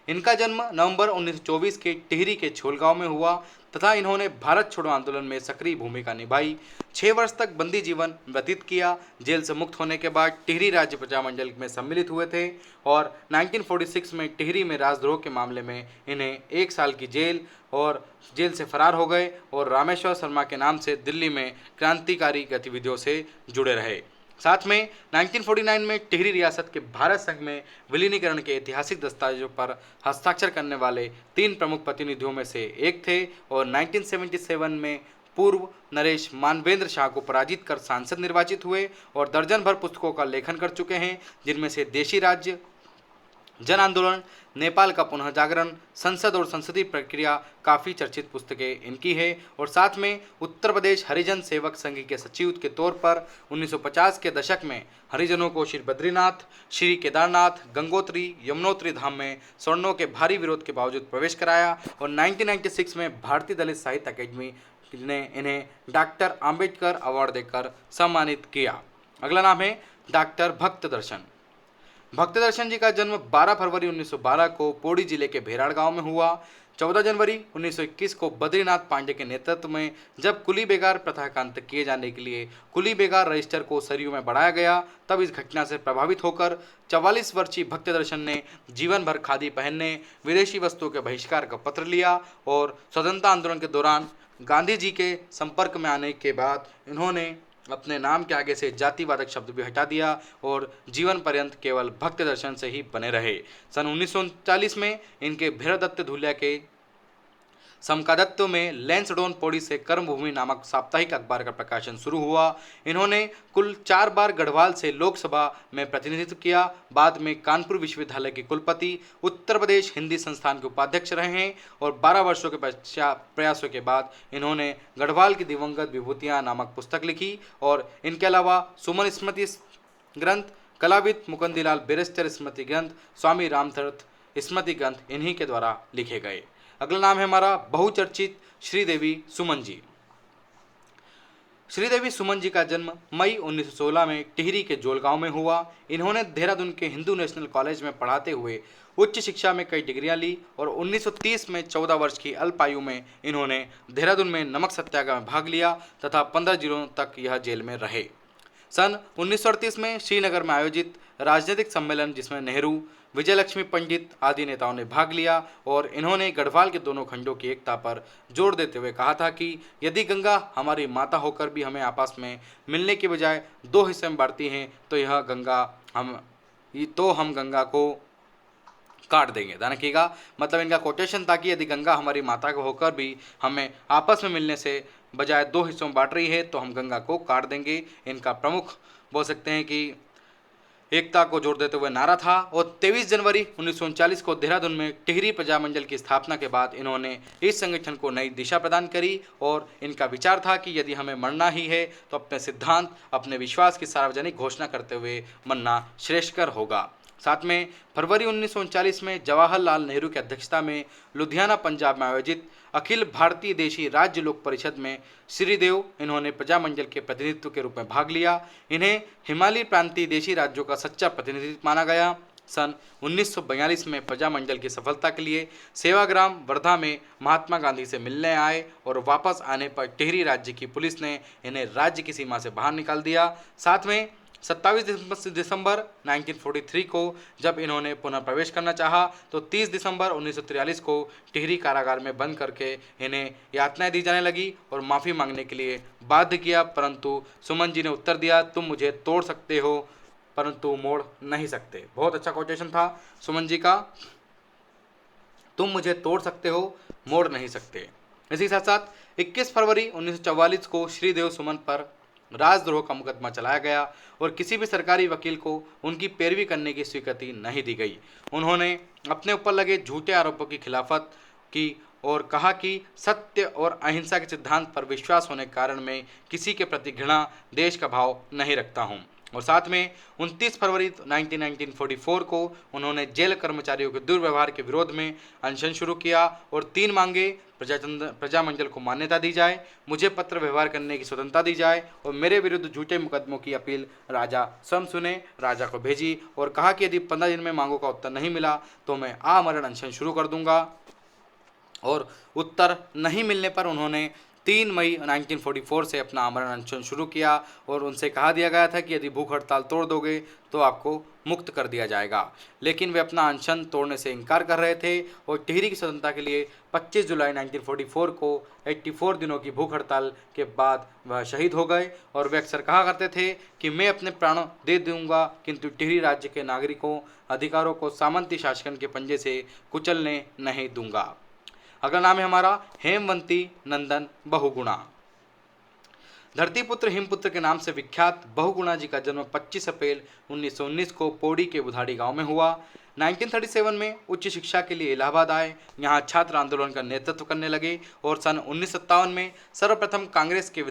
इनका जन्म नवंबर 1924 के टिहरी के छोलगांव में हुआ तथा इन्होंने भारत छोड़ो आंदोलन में सक्रिय भूमिका निभाई। 6 वर्ष तक बंदी जीवन व्यतीत किया। जेल से मुक्त होने के बाद टिहरी राज्य प्रजामंडल में सम्मिलित हुए थे और 1946 में टिहरी में राजद्रोह के मामले में इन्हें 1 साल की जेल और जेल से फरार हो गए और रामेश्वर शर्मा के नाम से दिल्ली में क्रांतिकारी गतिविधियों से जुड़े रहे। साथ में 1949 में टिहरी रियासत के भारत संघ में विलीनीकरण के ऐतिहासिक दस्तावेजों पर हस्ताक्षर करने वाले 3 प्रमुख प्रतिनिधियों में से एक थे और 1977 में पूर्व नरेश मानवेंद्र शाह को पराजित कर सांसद निर्वाचित हुए और दर्जन भर पुस्तकों का लेखन कर चुके हैं, जिनमें से देशी राज्य, जन आंदोलन, नेपाल का पुनः जागरण, संसद और संसदीय प्रक्रिया काफ़ी चर्चित पुस्तकें इनकी है। और साथ में उत्तर प्रदेश हरिजन सेवक संघ के सचिव के तौर पर 1950 के दशक में हरिजनों को श्री बद्रीनाथ, श्री केदारनाथ, गंगोत्री, यमुनोत्री धाम में स्वर्णों के भारी विरोध के बावजूद प्रवेश कराया और 1996 में भारतीय दलित साहित्य अकेडमी ने इन्हें डॉक्टर आम्बेडकर अवार्ड देकर सम्मानित किया। अगला नाम है डॉक्टर भक्त दर्शन। भक्त दर्शन जी का जन्म 12 फरवरी 1912 को पौड़ी जिले के भेराड़ गांव में हुआ। 14 जनवरी 1921 को बद्रीनाथ पांडे के नेतृत्व में जब कुली बेगार प्रथा का अंत किए जाने के लिए कुली बेगार रजिस्टर को सरयू में बढ़ाया गया, तब इस घटना से प्रभावित होकर 44 वर्षीय भक्त दर्शन ने जीवन भर खादी पहनने, विदेशी वस्तुओं के बहिष्कार का पत्र लिया और स्वतंत्रता आंदोलन के दौरान गांधी जी के संपर्क में आने के बाद इन्होंने अपने नाम के आगे से जातिवादक शब्द भी हटा दिया और जीवन पर्यंत केवल भक्त दर्शन से ही बने रहे। सन 1939 में इनके भैरवदत्त धुलिया के समकादत्व में लैंसडौन पौड़ी से कर्मभूमि नामक साप्ताहिक अखबार का प्रकाशन शुरू हुआ। इन्होंने कुल 4 बार गढ़वाल से लोकसभा में प्रतिनिधित्व किया। बाद में कानपुर विश्वविद्यालय के कुलपति, उत्तर प्रदेश हिंदी संस्थान के उपाध्यक्ष रहे हैं और 12 वर्षों के प्रयासों के बाद इन्होंने गढ़वाल की दिवंगत विभूतियाँ नामक पुस्तक लिखी और इनके अलावा सुमन स्मृति ग्रंथ, कलाविद मुकुंदलाल बेरिस्टर स्मृति ग्रंथ, स्वामी रामतीर्थ स्मृति ग्रंथ इन्हीं के द्वारा लिखे गए। अगला नाम है हमारा बहुचर्चित श्रीदेवी सुमन जी। श्रीदेवी सुमन जी का जन्म मई 1916 में टिहरी के जोलगांव में हुआ। इन्होंने देहरादून के हिंदू नेशनल कॉलेज में पढ़ाते हुए उच्च शिक्षा में कई डिग्रियां ली और 1930 में 14 वर्ष की अल्प आयु में इन्होंने देहरादून में नमक सत्याग्रह में भाग लिया तथा 15 दिनों तक यह जेल में रहे। सन 1938 में श्रीनगर में आयोजित राजनीतिक सम्मेलन जिसमें नेहरू, विजयलक्ष्मी पंडित आदि नेताओं ने भाग लिया और इन्होंने गढ़वाल के दोनों खंडों की एकता पर जोर देते हुए कहा था कि यदि गंगा हमारी माता होकर भी हमें आपस में मिलने के बजाय दो हिस्से में बांटती हैं तो हम गंगा को काट देंगे। ध्यान रखिएगा, मतलब इनका कोटेशन था कि यदि गंगा हमारी माता को होकर भी हमें आपस में मिलने से बजाय दो हिस्सों में बांट रही है तो हम गंगा को काट देंगे। इनका प्रमुख बोल सकते हैं कि एकता को जोर देते हुए नारा था। और 23 जनवरी 1939 को देहरादून में टिहरी प्रजामंडल की स्थापना के बाद इन्होंने इस संगठन को नई दिशा प्रदान करी और इनका विचार था कि यदि हमें मरना ही है तो अपने सिद्धांत, अपने विश्वास की सार्वजनिक घोषणा करते हुए मरना श्रेष्ठकर होगा। साथ में फरवरी 1939 में जवाहरलाल नेहरू की अध्यक्षता में लुधियाना पंजाब में आयोजित अखिल भारतीय देशी राज्य लोक परिषद में श्रीदेव इन्होंने प्रजामंडल के प्रतिनिधित्व के रूप में भाग लिया। इन्हें हिमालय प्रांतीय देशी राज्यों का सच्चा प्रतिनिधित्व माना गया। सन 1942 में प्रजामंडल की सफलता के लिए सेवाग्राम वर्धा में महात्मा गांधी से मिलने आए और वापस आने पर टिहरी राज्य की पुलिस ने इन्हें राज्य की सीमा से बाहर निकाल दिया। साथ में 27 दिसंबर 1943 को जब इन्होंने पुनः प्रवेश करना चाहा तो 30 दिसंबर 1943 को टिहरी कारागार में बंद करके इन्हें यातनाएं दी जाने लगी और माफ़ी मांगने के लिए बाध्य किया, परंतु सुमन जी ने उत्तर दिया, तुम मुझे तोड़ सकते हो परंतु मोड़ नहीं सकते। बहुत अच्छा कोटेशन था सुमन जी का, तुम मुझे तोड़ सकते हो मोड़ नहीं सकते। इसी साथ साथ 21 फरवरी 1944 को श्रीदेव सुमन पर राजद्रोह का मुकदमा चलाया गया और किसी भी सरकारी वकील को उनकी पैरवी करने की स्वीकृति नहीं दी गई। उन्होंने अपने ऊपर लगे झूठे आरोपों की खिलाफत की और कहा कि सत्य और अहिंसा के सिद्धांत पर विश्वास होने के कारण मैं किसी के प्रति घृणा, देश का भाव नहीं रखता हूं। और साथ में 29 फरवरी 1944 को उन्होंने जेल कर्मचारियों के दुर्व्यवहार के विरोध में अनशन शुरू किया और 3 मांगे, प्रजामंडल को मान्यता दी जाए, मुझे पत्र व्यवहार करने की स्वतंत्रता दी जाए और मेरे विरुद्ध झूठे मुकदमों की अपील राजा स्वयं सुने। राजा को भेजी और कहा कि यदि 15 दिन में मांगों का उत्तर नहीं मिला तो मैं आमरण अनशन शुरू कर दूंगा। और उत्तर नहीं मिलने पर उन्होंने 3 मई 1944 से अपना आमरण अनशन शुरू किया और उनसे कहा दिया गया था कि यदि भूख हड़ताल तोड़ दोगे तो आपको मुक्त कर दिया जाएगा, लेकिन वे अपना अनशन तोड़ने से इनकार कर रहे थे और टिहरी की स्वतंत्रता के लिए 25 जुलाई 1944 को 84 दिनों की भूख हड़ताल के बाद वह शहीद हो गए। और वे अक्सर कहा करते थे कि मैं अपने प्राण दे दूंगा किंतु टिहरी राज्य के नागरिकों अधिकारों को सामंती शासन के पंजे से कुचलने नहीं दूंगा। अगला नाम है हमारा हेमवंती नंदन बहुगुणा। धरतीपुत्र हिमपुत्र के नाम से विख्यात बहुगुणा जी का जन्म 25 अप्रैल 1919 को पौड़ी के बुधाड़ी गांव में हुआ। 1937 में उच्च शिक्षा के लिए इलाहाबाद आए, यहां छात्र आंदोलन का नेतृत्व करने लगे और सन 1957 में सर्वप्रथम कांग्रेस के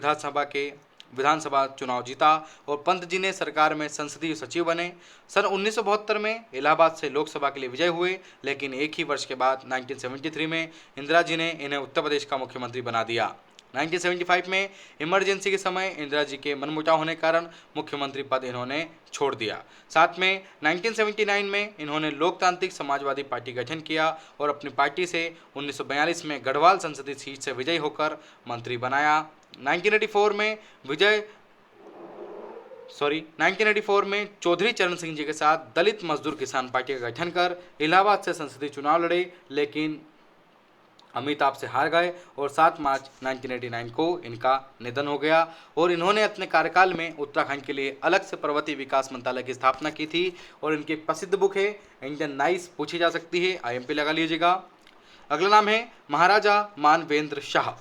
विधानसभा चुनाव जीता और पंत जी ने सरकार में संसदीय सचिव बने। सन 1972 में इलाहाबाद से लोकसभा के लिए विजय हुए, लेकिन एक ही वर्ष के बाद 1973 में इंदिरा जी ने इन्हें उत्तर प्रदेश का मुख्यमंत्री बना दिया। 1975 में इमरजेंसी के समय इंदिरा जी के मनमुटाव होने के कारण मुख्यमंत्री पद इन्होंने छोड़ दिया। साथ में 1979 में इन्होंने लोकतांत्रिक समाजवादी पार्टी गठन किया और अपनी पार्टी से 1942 में गढ़वाल संसदीय सीट से विजयी होकर मंत्री बनाया। 1984 में चौधरी चरण सिंह जी के साथ दलित मजदूर किसान पार्टी का गठन कर इलाहाबाद से संसदीय चुनाव लड़े, लेकिन अमिताभ से हार गए और 7 मार्च 1989 को इनका निधन हो गया। और इन्होंने अपने कार्यकाल में उत्तराखंड के लिए अलग से पर्वतीय विकास मंत्रालय की स्थापना की थी और इनकी प्रसिद्ध बुक है इंडियन नाइस, पूछी जा सकती है, IMP लगा लीजिएगा। अगला नाम है महाराजा मानवेंद्र शाह।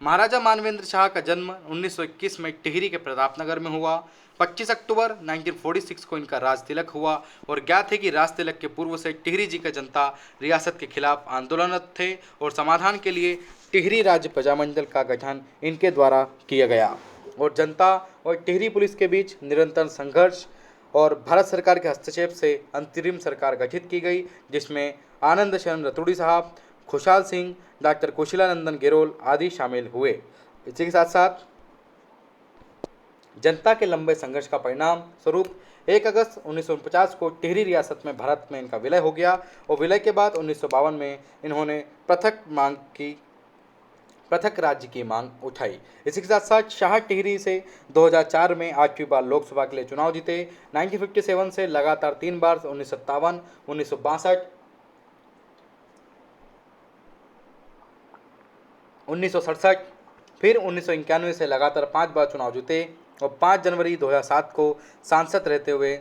महाराजा मानवेंद्र शाह का जन्म 1921 में टिहरी के प्रतापनगर में हुआ। 25 अक्टूबर 1946 को इनका राज तिलक हुआ और ज्ञात है कि राज तिलक के पूर्व से टिहरी जी का जनता रियासत के खिलाफ आंदोलनरत थे और समाधान के लिए टिहरी राज्य प्रजामंडल का गठन इनके द्वारा किया गया और जनता और टिहरी पुलिस के बीच निरंतर संघर्ष और भारत सरकार के हस्तक्षेप से अंतरिम सरकार गठित की गई, जिसमें आनंद शरण रतूड़ी साहब, खुशहाल सिंह, डॉक्टर कुशिलानंदन गेरोल आदि शामिल हुए। इसी के साथ साथ जनता के लंबे संघर्ष का परिणाम स्वरूप 1 अगस्त 1949 को टिहरी रियासत में भारत में इनका विलय हो गया और विलय के बाद 1952 में इन्होंने पृथक पृथक राज्य की मांग उठाई। इसी के साथ साथ शाह टिहरी से 2004 में 8वीं बार लोकसभा के लिए चुनाव जीते। 1957 से लगातार 3 बार 1957, 1962, 1967, फिर 1991 से लगातार 5 बार चुनाव जीते और 5 जनवरी 2007 को सांसद रहते हुए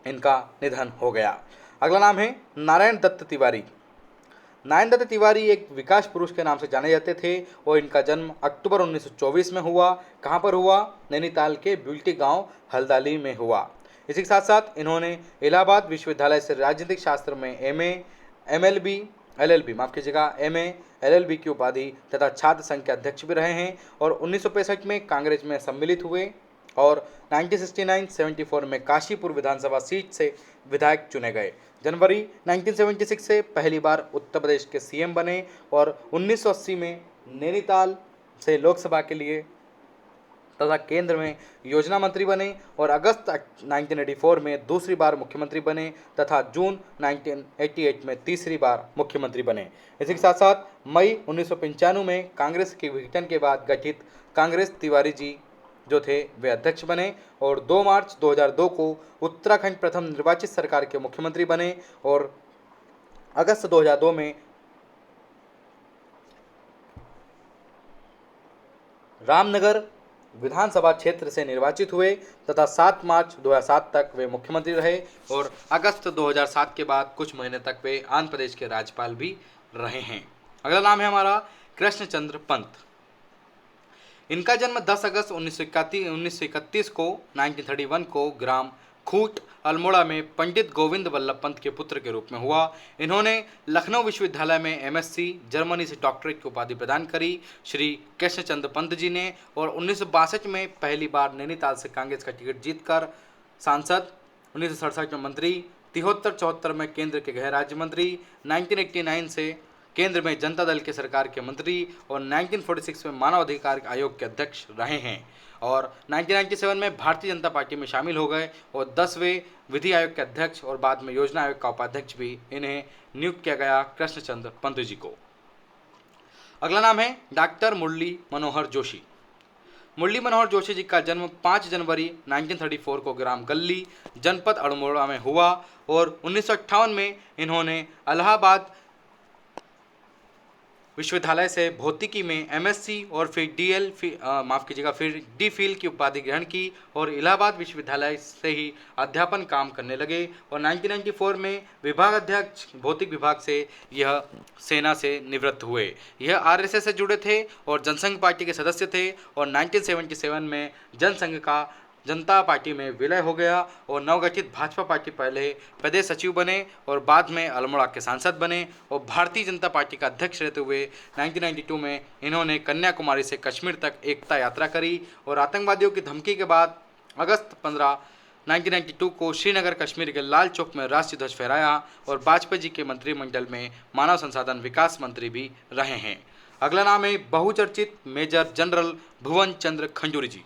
इनका निधन हो गया। अगला नाम है नारायण दत्त तिवारी। नारायण दत्त तिवारी एक विकास पुरुष के नाम से जाने जाते थे और इनका जन्म अक्टूबर 1924 में हुआ। कहाँ पर हुआ? नैनीताल के बिल्टी गांव हल्दाली में हुआ। इसी के साथ साथ इन्होंने इलाहाबाद विश्वविद्यालय से राजनीतिक शास्त्र में एमए एलएलबी की उपाधि तथा छात्र संघ के अध्यक्ष भी रहे हैं और 1965 में कांग्रेस में सम्मिलित हुए और 1969-74 में काशीपुर विधानसभा सीट से विधायक चुने गए। जनवरी 1976 से पहली बार उत्तर प्रदेश के सीएम बने और 1980 में नैनीताल से लोकसभा के लिए तथा केंद्र में योजना मंत्री बने और अगस्त 1984 में दूसरी बार मुख्यमंत्री बने तथा जून 1988 में तीसरी बार मुख्यमंत्री बने। इसी के साथ साथ मई 1995 में कांग्रेस के विघटन के बाद गठित कांग्रेस तिवारी जी जो थे वे अध्यक्ष बने और 2 मार्च 2002 को उत्तराखंड प्रथम निर्वाचित सरकार के मुख्यमंत्री बने और अगस्त 2002 में रामनगर विधानसभा क्षेत्र से निर्वाचित हुए तथा 7 मार्च 2007 तक वे मुख्यमंत्री रहे और अगस्त 2007 के बाद कुछ महीने तक वे आंध्र प्रदेश के राज्यपाल भी रहे हैं। अगला नाम है हमारा कृष्णचंद्र पंत। इनका जन्म 10 अगस्त 1931 को 1931 को ग्राम खूट अल्मोड़ा में पंडित गोविंद वल्लभ पंत के पुत्र के रूप में हुआ। इन्होंने लखनऊ विश्वविद्यालय में एमएससी जर्मनी से डॉक्टरेट की उपाधि प्रदान करी श्री कृष्णचंद्र पंत जी ने और 1962 में पहली बार नैनीताल से कांग्रेस का टिकट जीतकर सांसद, 1967 में मंत्री, 73-74 में केंद्र के गृह राज्य मंत्री, 1989 से केंद्र में जनता दल के सरकार के मंत्री और 1946 में मानव अधिकार आयोग के अध्यक्ष रहे हैं और 1997 में भारतीय जनता पार्टी में शामिल हो गए और 10वें विधि आयोग के अध्यक्ष और बाद में योजना आयोग का उपाध्यक्ष भी इन्हें नियुक्त किया गया कृष्णचंद्र पंत जी को। अगला नाम है डॉक्टर मुरली मनोहर जोशी। मुरली मनोहर जोशी जी का जन्म 5 जनवरी 1934 को ग्राम गल्ली जनपद अल्मोड़ा में हुआ और 1958 में इन्होंने इलाहाबाद विश्वविद्यालय से भौतिकी में एमएससी और फिर फिर डी.फिल की उपाधि ग्रहण की और इलाहाबाद विश्वविद्यालय से ही अध्यापन काम करने लगे और 1994 में विभाग अध्यक्ष भौतिक विभाग से यह सेना से निवृत्त हुए। यह आरएसएस से जुड़े थे और जनसंघ पार्टी के सदस्य थे और 1977 में जनसंघ का जनता पार्टी में विलय हो गया और नवगठित भाजपा पार्टी पहले प्रदेश सचिव बने और बाद में अल्मोड़ा के सांसद बने और भारतीय जनता पार्टी का अध्यक्ष रहते हुए 1992 में इन्होंने कन्याकुमारी से कश्मीर तक एकता यात्रा करी और आतंकवादियों की धमकी के बाद अगस्त 15, 1992 को श्रीनगर कश्मीर के लाल चौक में राष्ट्रीय ध्वज फहराया और वाजपेयी जी के मंत्रिमंडल में मानव संसाधन विकास मंत्री भी रहे हैं। अगला नाम है बहुचर्चित मेजर जनरल भुवन चंद्र खंजूरी जी।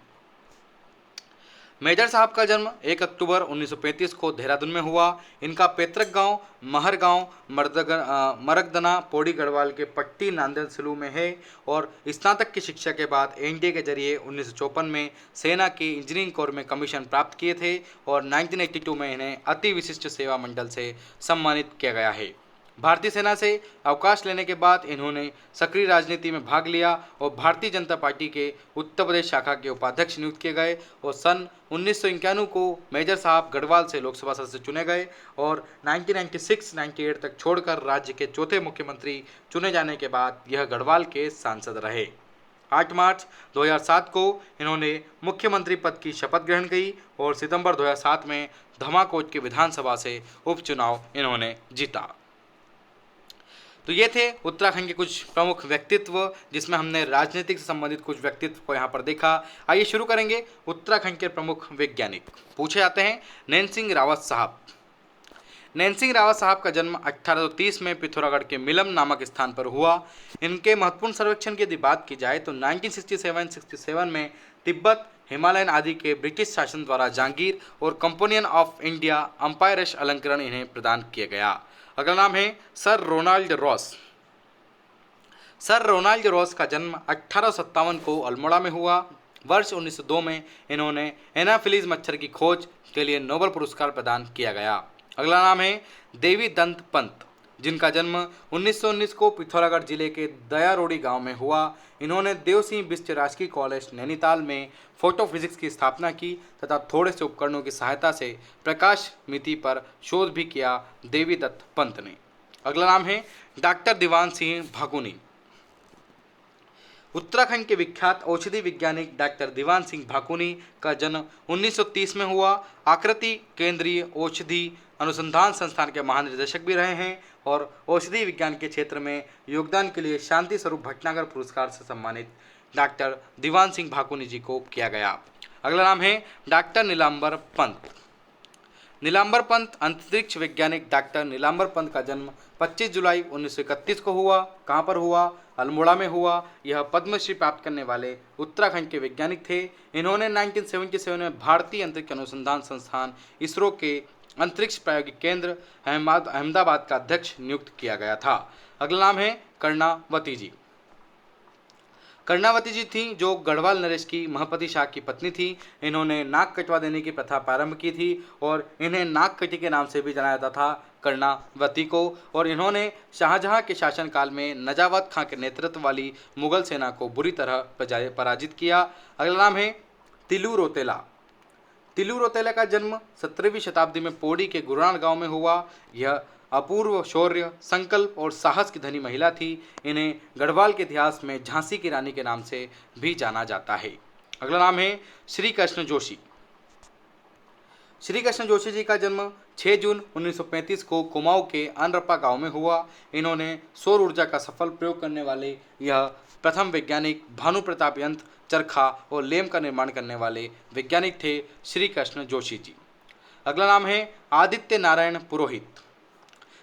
मेजर साहब का जन्म 1 अक्टूबर 1935 को देहरादून में हुआ। इनका पैतृक गांव महर गांव मरगदना पौड़ी गढ़वाल के पट्टी नांदेड़ सिलू में है और स्नातक की शिक्षा के बाद एनडीए के जरिए 1954 में सेना के इंजीनियरिंग कोर में कमीशन प्राप्त किए थे और 1982 में इन्हें अति विशिष्ट सेवा मंडल से सम्मानित किया गया है। भारतीय सेना से अवकाश लेने के बाद इन्होंने सक्रिय राजनीति में भाग लिया और भारतीय जनता पार्टी के उत्तर प्रदेश शाखा के उपाध्यक्ष नियुक्त किए गए और सन 1991 को मेजर साहब गढ़वाल से लोकसभा सदस्य चुने गए और 1996-98 तक छोड़कर राज्य के चौथे मुख्यमंत्री चुने जाने के बाद यह गढ़वाल के सांसद रहे। 8 मार्च 2007 को इन्होंने मुख्यमंत्री पद की शपथ ग्रहण की और सितंबर 2007 में धमाकोट की विधानसभा से उपचुनाव इन्होंने जीता। तो ये थे उत्तराखंड के कुछ प्रमुख व्यक्तित्व जिसमें हमने राजनीतिक से संबंधित कुछ व्यक्तित्व को यहाँ पर देखा। आइए शुरू करेंगे उत्तराखंड के प्रमुख वैज्ञानिक। पूछे जाते हैं नैन सिंह रावत साहब। नैन सिंह रावत साहब का जन्म 1830 में पिथौरागढ़ के मिलम नामक स्थान पर हुआ। इनके महत्वपूर्ण सर्वेक्षण की यदि बात की जाए तो 1967 में तिब्बत हिमालयन आदि के ब्रिटिश शासन द्वारा जहांगीर और कंपोनियन ऑफ इंडिया अंपायरश अलंकरण इन्हें प्रदान किया गया। अगला नाम है sir Ronald Ross. Sir Ronald Ross का जन्म 1857 को अल्मोड़ा में हुआ। वर्ष 1902 में इन्होंने एनाफिलीज मच्छर की खोज के लिए नोबेल पुरस्कार प्रदान किया गया। अगला नाम है देवी दत्त पंत, जिनका जन्म 1919 को पिथौरागढ़ जिले के दयारोड़ी गांव में हुआ। इन्होंने देव सिंह बिष्ट राजकीय कॉलेज नैनीताल में फोटो फिजिक्स की स्थापना की तथा थोड़े से उपकरणों की सहायता से प्रकाश मिति पर शोध भी किया देवी दत्त पंत ने। अगला नाम है डॉक्टर दीवान सिंह भाकुनी। उत्तराखंड के विख्यात औषधि वैज्ञानिक डॉक्टर दीवान सिंह भाकुनी का जन्म 1930 में हुआ। आकृति केंद्रीय औषधि अनुसंधान संस्थान के महानिदेशक भी रहे हैं और औषधि विज्ञान के क्षेत्र में योगदान के लिए शांति स्वरूप भटनागर पुरस्कार से सम्मानित डॉक्टर दीवान सिंह भाकुनी जी को किया गया। अगला नाम है डॉक्टर नीलांबर पंत। नीलांबर पंत अंतरिक्ष वैज्ञानिक डॉक्टर नीलांबर पंत का जन्म 25 जुलाई 1931 को हुआ। कहाँ पर हुआ? अल्मोड़ा में हुआ। यह पद्मश्री प्राप्त करने वाले उत्तराखंड के वैज्ञानिक थे। इन्होंने 1977 में भारतीय अंतरिक्ष अनुसंधान संस्थान इसरो के अंतरिक्ष प्रायोगिक केंद्र अहमदाबाद का अध्यक्ष नियुक्त किया गया था। अगला नाम है कर्णावती जी। कर्णावती जी थी जो गढ़वाल नरेश की महपति शाह की पत्नी थी। इन्होंने नाक कटवा देने की प्रथा प्रारंभ की थी और इन्हें नाक कटी के नाम से भी जाना जाता था कर्णावती को। और इन्होंने शाहजहां के शासनकाल में नजावत खां के नेतृत्व वाली मुगल सेना को बुरी तरह पराजित किया। अगला नाम है तिलू रोतेला। तिलू रोतेला का जन्म 17वीं शताब्दी में पौड़ी के गुरान गांव में हुआ। यह अपूर्व शौर्य, संकल्प और साहस की धनी महिला थी। इन्हें गढ़वाल के इतिहास में झांसी की रानी के नाम से भी जाना जाता है। अगला नाम है श्री कृष्ण जोशी। श्री कृष्ण जोशी जी का जन्म 6 जून 1935 को कुमाऊं के अनरप्पा गांव में हुआ। इन्होंने सौर ऊर्जा का सफल प्रयोग करने वाले यह प्रथम वैज्ञानिक भानु प्रताप यंत्र, चरखा और लेम का निर्माण करने वाले वैज्ञानिक थे श्री कृष्ण जोशी जी। अगला नाम है आदित्य नारायण पुरोहित।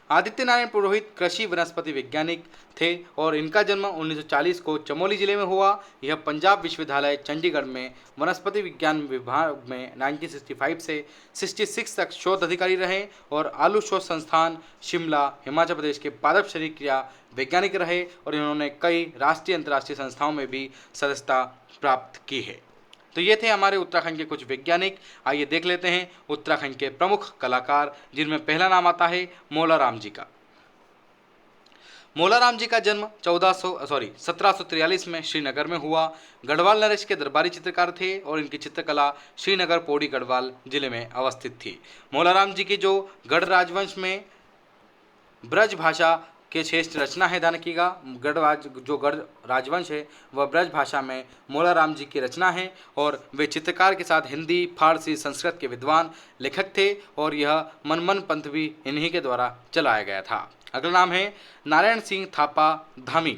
आदित्य नारायण पुरोहित कृषि वनस्पति वैज्ञानिक थे और इनका जन्म 1940 को चमोली जिले में हुआ। यह पंजाब विश्वविद्यालय चंडीगढ़ में वनस्पति विज्ञान विभाग में 1965 से 66 तक शोध अधिकारी रहे और आलू शोध संस्थान शिमला हिमाचल प्रदेश के पादप शरीर क्रिया वैज्ञानिक रहे और इन्होंने कई राष्ट्रीय अंतर्राष्ट्रीय संस्थाओं में भी सदस्यता प्राप्त की है। तो ये थे हमारे उत्तराखंड के कुछ वैज्ञानिक। आइए देख लेते हैं उत्तराखंड के प्रमुख कलाकार, जिनमें पहला नाम आता है मोलाराम जी का। मोलाराम जी का जन्म 1743 में श्रीनगर में हुआ। गढ़वाल नरेश के दरबारी चित्रकार थे और इनकी चित्रकला श्रीनगर पौड़ी गढ़वाल जिले में अवस्थित थी। मोलाराम जी की जो गढ़ राजवंश में ब्रज भाषा के श्रेष्ठ रचना है, ध्यान रखिएगा, गढ़ राजवंश है वह ब्रज भाषा में मोलाराम जी की रचना है और वे चित्रकार के साथ हिंदी, फारसी, संस्कृत के विद्वान लेखक थे और यह मनमन पंथ भी इन्हीं के द्वारा चलाया गया था। अगला नाम है नारायण सिंह थापा धामी।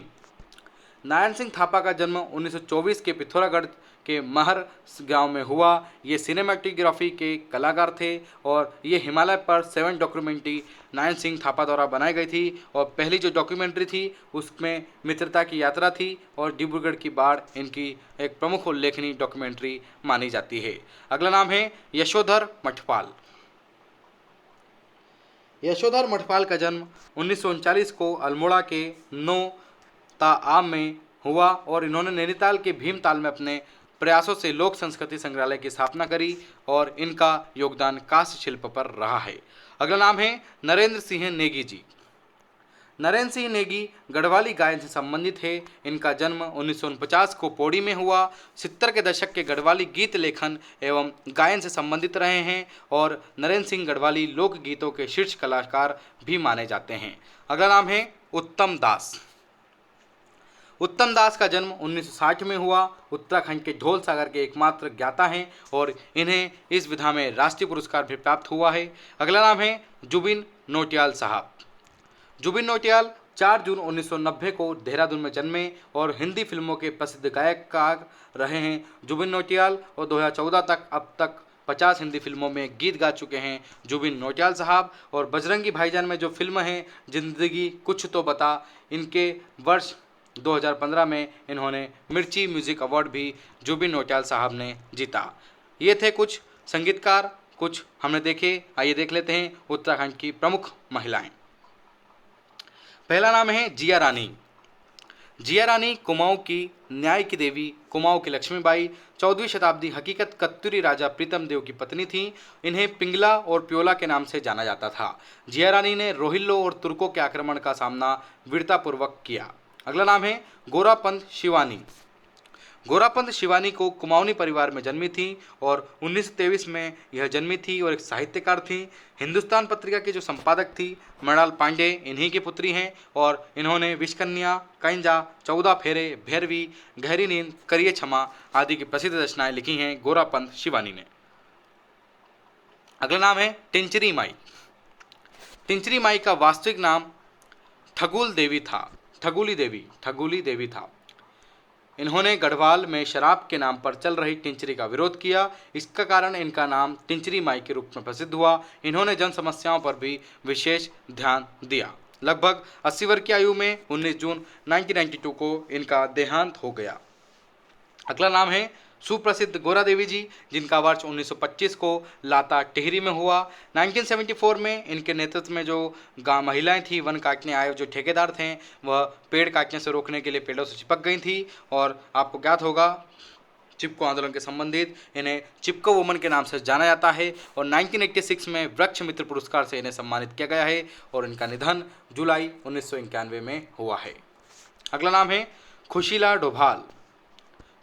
नारायण सिंह थापा का जन्म 1924 के पिथौरागढ़ के महर गांव में हुआ। ये सिनेमेटोग्राफी के कलाकार थे और ये हिमालय पर 7 डॉक्यूमेंट्री नारायण सिंह थापा द्वारा बनाई गई थी और पहली जो डॉक्यूमेंट्री थी उसमें मित्रता की यात्रा थी और डिब्रूगढ़ की बाढ़ इनकी एक प्रमुख उल्लेखनीय डॉक्यूमेंट्री मानी जाती है। अगला नाम है यशोधर मठपाल। यशोधर मठपाल का जन्म 1939 को अल्मोड़ा के आम में हुआ और इन्होंने नैनीताल के भीमताल में अपने प्रयासों से लोक संस्कृति संग्रहालय की स्थापना करी और इनका योगदान काष्ठ शिल्प पर रहा है। अगला नाम है नरेंद्र सिंह नेगी जी। नरेंद्र सिंह नेगी गढ़वाली गायन से संबंधित है। इनका जन्म 1949 को पौड़ी में हुआ। 70 के दशक के गढ़वाली गीत लेखन एवं गायन से संबंधित रहे हैं और नरेंद्र सिंह गढ़वाली लोकगीतों के शीर्ष कलाकार भी माने जाते हैं। अगला नाम है उत्तम दास। उत्तम दास का जन्म 1960 में हुआ। उत्तराखंड के ढोल सागर के एकमात्र ज्ञाता हैं और इन्हें इस विधा में राष्ट्रीय पुरस्कार भी प्राप्त हुआ है। अगला नाम है जुबिन नौटियाल साहब। जुबिन नौटियाल 4 जून 1990 को देहरादून में जन्मे और हिंदी फिल्मों के प्रसिद्ध गायककार रहे हैं। जुबिन नौटियाल और 2014 तक अब तक 50 हिंदी फिल्मों में गीत गा चुके हैं जुबिन नौटियाल साहब। और बजरंगी भाईजान में जो फिल्म है जिंदगी कुछ तो बता, इनके वर्ष 2015 में इन्होंने मिर्ची म्यूजिक अवार्ड भी जुबिन नौटियाल साहब ने जीता। ये थे कुछ संगीतकार, कुछ हमने देखे। आइए देख लेते हैं उत्तराखंड की प्रमुख महिलाएं। पहला नाम है जिया रानी। जिया रानी कुमाऊं की न्याय की देवी, कुमाऊं की लक्ष्मीबाई 14वीं शताब्दी हकीकत कत्तूरी राजा प्रीतम देव की पत्नी थी। इन्हें पिंगला और प्योला के नाम से जाना जाता था। जिया रानी ने रोहिल्लों और तुर्कों के आक्रमण का सामना वीरतापूर्वक किया। अगला नाम है गोरापंत शिवानी। गोरापंत शिवानी को कुमाऊनी परिवार में जन्मी थी और 1923 में यह जन्मी थी और एक साहित्यकार थी। हिंदुस्तान पत्रिका की जो संपादक थी मृणाल पांडे इन्हीं की पुत्री हैं और इन्होंने विषकन्या, कैंजा, 14 फेरे, भैरवी, गहरी नींद, करिए क्षमा आदि की प्रसिद्ध रचनाएं लिखी हैं गोरापंत शिवानी ने। अगला नाम है टिंचरी माई। टिंचरी माई का वास्तविक नाम ठगुली देवी था। इन्होंने गढ़वाल में शराब के नाम पर चल रही टिंचरी का विरोध किया। इसका कारण इनका नाम टिंचरी माई के रूप में प्रसिद्ध हुआ। इन्होंने जन समस्याओं पर भी विशेष ध्यान दिया। लगभग 80 वर्ष की आयु में 19 जून 1992 को इनका देहांत हो गया। अगला नाम है सुप्रसिद्ध गोरा देवी जी, जिनका वर्ष 1925 को लाता टिहरी में हुआ। 1974 में इनके नेतृत्व में जो गांव महिलाएं थी वन काटने आए जो ठेकेदार थे वह पेड़ काटने से रोकने के लिए पेड़ों से चिपक गई थी और आपको ज्ञात होगा चिपको आंदोलन के संबंधित इन्हें चिपको वुमन के नाम से जाना जाता है और 1986 में वृक्ष मित्र पुरस्कार से इन्हें सम्मानित किया गया है और इनका निधन जुलाई 1991 में हुआ है। अगला नाम है खुशीला डोभाल।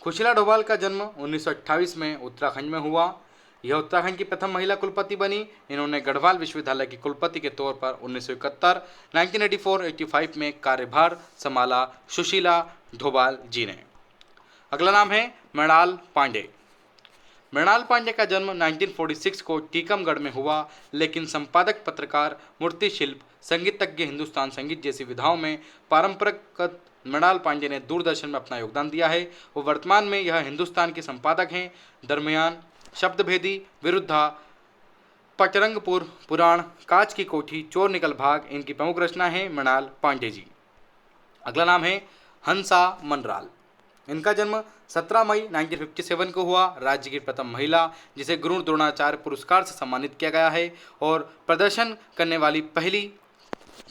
खुशीला डोभाल का जन्म 1928 में उत्तराखंड में हुआ। यह उत्तराखंड की प्रथम महिला कुलपति बनी। इन्होंने गढ़वाल विश्वविद्यालय की कुलपति के तौर पर 1971, 1984-85 में कार्यभार संभाला सुशीला डोभाल जी ने। अगला नाम है मृणाल पांडे। मृणाल पांडे का जन्म 1946 को टीकमगढ़ में हुआ, लेकिन संपादक, पत्रकार, मूर्तिशिल्प, संगीतज्ञ, हिंदुस्तान संगीत जैसी विधाओं में पारंपरिक मृणाल पांडे ने दूरदर्शन में अपना योगदान दिया है। वो वर्तमान में यह हिंदुस्तान के संपादक हैं। दरमियान, शब्दभेदी, विरुद्धा, पचरंगपुर, पुराण, कांच की कोठी, चोर निकल भाग इनकी प्रमुख रचना है मृणाल पांडे जी। अगला नाम है हंसा मनराल। इनका जन्म 17 मई 1957 को हुआ। राज्य की प्रथम महिला जिसे गुरु द्रोणाचार्य पुरस्कार से सम्मानित किया गया है और प्रदर्शन करने वाली पहली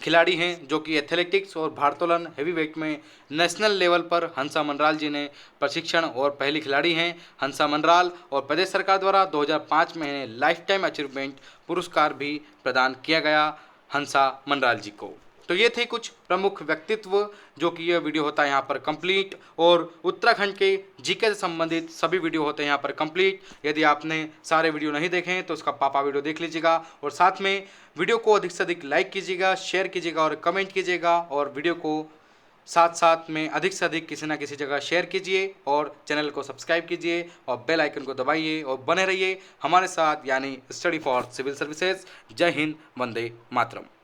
खिलाड़ी हैं जो कि एथलेटिक्स और भारोत्तोलन हेवीवेट में नेशनल लेवल पर हंसा मनराल जी ने प्रशिक्षण और पहली खिलाड़ी हैं हंसा मनराल। और प्रदेश सरकार द्वारा 2005 में इन्हें लाइफ टाइम अचीवमेंट पुरस्कार भी प्रदान किया गया हंसा मनराल जी को। तो ये थे कुछ प्रमुख व्यक्तित्व जो कि यह वीडियो होता है यहाँ पर कंप्लीट और उत्तराखंड के जीके से संबंधित सभी वीडियो होते हैं यहाँ पर कंप्लीट। यदि आपने सारे वीडियो नहीं देखे हैं तो उसका पापा वीडियो देख लीजिएगा और साथ में वीडियो को अधिक से अधिक लाइक कीजिएगा, शेयर कीजिएगा और कमेंट कीजिएगा और वीडियो को साथ में अधिक से अधिक किसी ना किसी जगह शेयर कीजिए और चैनल को सब्सक्राइब कीजिए और बेल आइकन को दबाइए और बने रहिए हमारे साथ यानी स्टडी फॉर सिविल सर्विसेज। जय हिंद, वंदे मातरम।